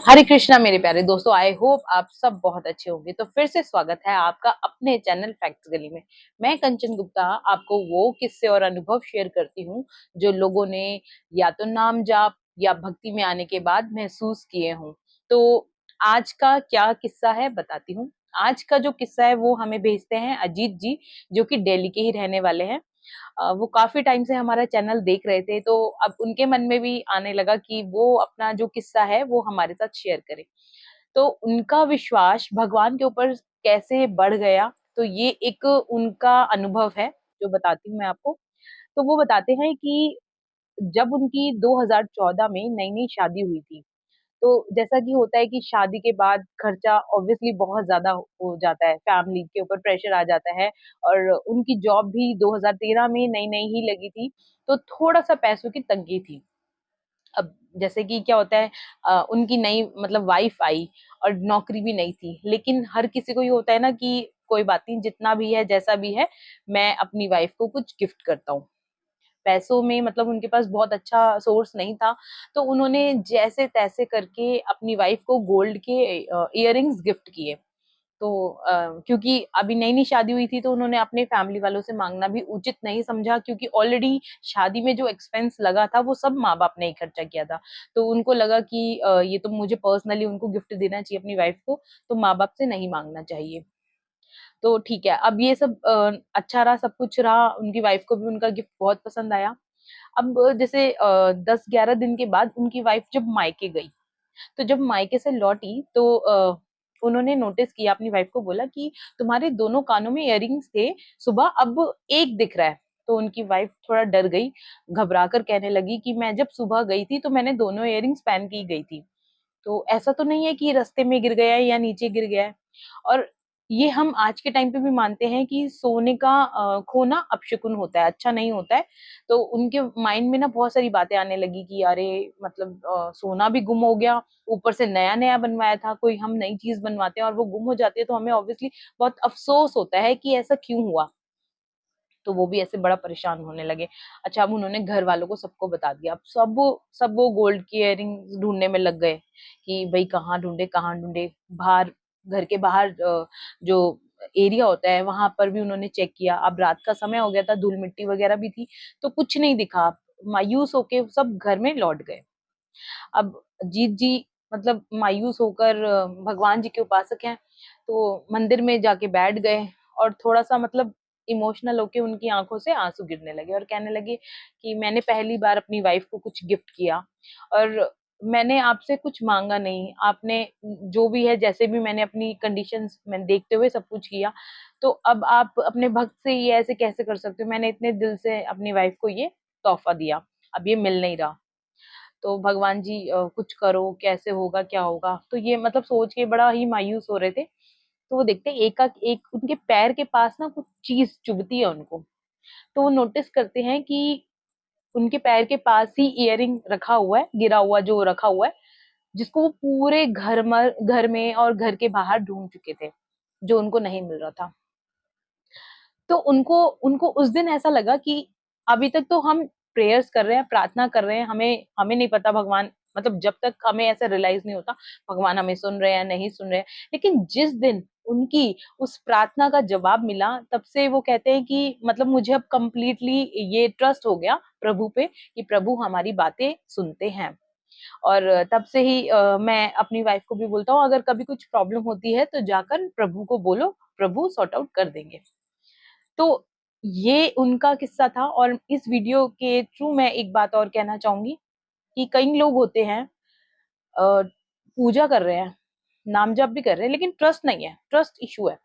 हरे कृष्णा मेरे प्यारे दोस्तों, आई होप आप सब बहुत अच्छे होंगे। तो फिर से स्वागत है आपका अपने चैनल फैक्ट्स गली में। मैं कंचन गुप्ता आपको वो किस्से और अनुभव शेयर करती हूँ जो लोगों ने या तो नाम जाप या भक्ति में आने के बाद महसूस किए हों। तो आज का क्या किस्सा है बताती हूँ। आज का जो किस्सा है वो हमें भेजते हैं अजीत जी, जो कि दिल्ली के ही रहने वाले हैं। वो काफी टाइम से हमारा चैनल देख रहे थे, तो अब उनके मन में भी आने लगा कि वो अपना जो किस्सा है वो हमारे साथ शेयर करें। तो उनका विश्वास भगवान के ऊपर कैसे बढ़ गया, तो ये एक उनका अनुभव है जो बताती हूँ मैं आपको। तो वो बताते हैं कि जब उनकी 2014 में नई-नई शादी हुई थी, तो जैसा कि होता है कि शादी के बाद खर्चा ऑब्वियसली बहुत ज़्यादा हो जाता है, फैमिली के ऊपर प्रेशर आ जाता है और उनकी जॉब भी 2013 में नई-नई ही लगी थी, तो थोड़ा-सा पैसों की तंगी थी। अब जैसे कि क्या होता है, उनकी नई मतलब वाइफ आई और नौकरी भी नहीं थी, लेकिन हर किसी को ये होता है ना कि कोई बात नहीं, जितना भी है, जैसा भी है, मैं अपनी वाइफ को कुछ गिफ्ट करता हूँ। पैसों में मतलब उनके पास बहुत अच्छा सोर्स नहीं था, तो उन्होंने जैसे-तैसे करके अपनी वाइफ को गोल्ड के इयररिंग्स गिफ्ट किए। तो क्योंकि अभी नई-नई शादी हुई थी, तो उन्होंने अपने फैमिली वालों से माँगना भी उचित नहीं समझा, क्योंकि ऑलरेडी शादी में जो एक्सपेंस लगा था, वो सब माँ-बाप ने ही खर्चा किया था। तो उनको लगा कि ये तो मुझे पर्सनली उनको गिफ्ट देना चाहिए अपनी वाइफ को, तो माँ-बाप से नहीं माँगना चाहिए। तो ठीक है, अब ये सब अच्छा रहा, सब कुछ रहा, उनकी वाइफ को भी उनका गिफ्ट बहुत पसंद आया। अब जैसे 10-11 दिन के बाद उनकी वाइफ जब मायके गई, तो जब मायके से लौटी तो उन्होंने नोटिस किया, अपनी वाइफ को बोला कि तुम्हारे दोनों कानों में इयररिंग्स थे, सुबह अब एक दिख रहा है। तो उनकी वाइफ थोड़ा डर गई, घबरा कर कहने लगी कि मैं जब सुबह गई थी तो मैंने दोनों इयररिंग्स पहन के ही गई थी। तो ऐसा तो नहीं है कि रास्ते में गिर गया है या नीचे गिर गया है। और ये हम आज के टाइम पे भी मानते हैं कि सोने का खोना अपशकुन होता है, अच्छा नहीं होता है। तो उनके माइंड में ना बहुत सारी बातें आने लगी कि अरे मतलब सोना भी गुम हो गया, ऊपर से नया-नया बनवाया था, कोई हम नई चीज़ बनवाते हैं और वो गुम हो जाती है, तो हमें ऑब्वियसली बहुत अफ़सोस होता है कि ऐसा क्यों हुआ? तो वो भी ऐसे बड़ा परेशान होने लगे। अच्छा, अब उन्होंने घर वालों को सबको बता दिया। अब सब वो गोल्ड की इयररिंग्स ढूँढने में लग गए कि भई कहाँ ढूँढे, कहाँ ढूँढे? बाहर, घर के बाहर जो एरिया होता है वहाँ पर भी उन्होंने चेक किया। अब रात का समय हो गया था, धूल-मिट्टी वगैरह भी थी, तो कुछ नहीं दिखा। मायूस होके सब घर में लौट गए। अब जीत जी मतलब मायूस होकर, भगवान जी के उपासक हैं, तो मंदिर में जाके बैठ गए और थोड़ा-सा मतलब इमोशनल होके उनकी आँखों से आँसू गिरने लगे और कहने लगे कि मैंने पहली बार अपनी वाइफ को कुछ गिफ्ट किया और मैंने आपसे कुछ माँगा नहीं। आपने जो भी है, जैसे भी मैंने अपनी कंडीशंस मैंने देखते हुए सब कुछ किया, तो अब आप अपने भक्त से ये ऐसे कैसे कर सकते हो? मैंने इतने दिल से अपनी वाइफ को ये तोहफ़ा दिया, अब ये मिल नहीं रहा। तो भगवान जी कुछ करो, कैसे होगा, क्या होगा? तो ये मतलब सोच के बड़ा ही मायूस हो रहे थे। तो वो देखते हैं एक उनके पैर के पास ना कुछ चीज़ चुभती है उनको। तो वो नोटिस करते हैं कि उनके पैर के पास ही इयररिंग रखा हुआ है, गिरा हुआ जो रखा हुआ है, जिसको वो पूरे घर में और घर के बाहर ढूँढ चुके थे, जो उनको नहीं मिल रहा था। तो उनको उनको उस दिन ऐसा लगा कि अभी तक तो हम प्रेयर्स कर रहे हैं, प्रार्थना कर रहे हैं, हमें हमें नहीं पता भगवान, मतलब जब तक हमें ऐसा रियलाइज़ नहीं होता, भगवान हमें सुन रहे हैं या नहीं सुन रहे हैं। लेकिन जिस दिन उनकी उस प्रार्थना का जवाब मिला, तब से वो कहते हैं कि मतलब मुझे अब कंप्लीटली ये ट्रस्ट हो गया प्रभु पे कि प्रभु हमारी बातें सुनते हैं। और तब से ही मैं अपनी वाइफ को भी बोलता हूँ, अगर कभी कुछ प्रॉब्लम होती है तो जाकर प्रभु को बोलो, प्रभु सॉर्ट आउट कर देंगे। तो ये उनका किस्सा था और इस वीडियो के थ्रू मैं एक बात और कहना चाहूँगी कि कई लोग होते हैं, पूजा कर रहे हैं, नाम जप भी कर रहे हैं, लेकिन ट्रस्ट नहीं है, ट्रस्ट इश्यू है।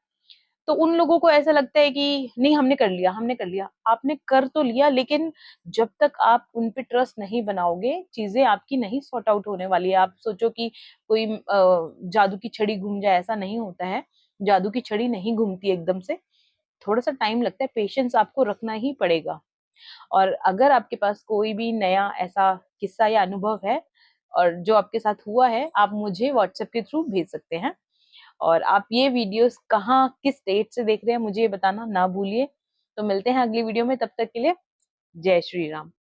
तो उन लोगों को ऐसा लगता है कि नहीं, हमने कर लिया, हमने कर लिया। आपने कर तो लिया, लेकिन जब तक आप उन पे ट्रस्ट नहीं बनाओगे, चीज़ें आपकी नहीं सॉर्ट आउट होने वाली है। आप सोचो कि कोई जादू की छड़ी घूम जाए, ऐसा नहीं होता है। जादू की छड़ी नहीं घूमती एकदम से। थोड़ा-सा टाइम लगता है, पेशेंस आपको रखना ही पड़ेगा। और अगर आपके पास कोई भी नया ऐसा किस्सा या अनुभव है और जो आपके साथ हुआ है, आप मुझे व्हाट्सएप के थ्रू भेज सकते हैं। और आप ये वीडियोज़ कहाँ, किस स्टेट से देख रहे हैं, मुझे ये बताना ना भूलिए। तो मिलते हैं अगली वीडियो में, तब तक के लिए जय श्री राम।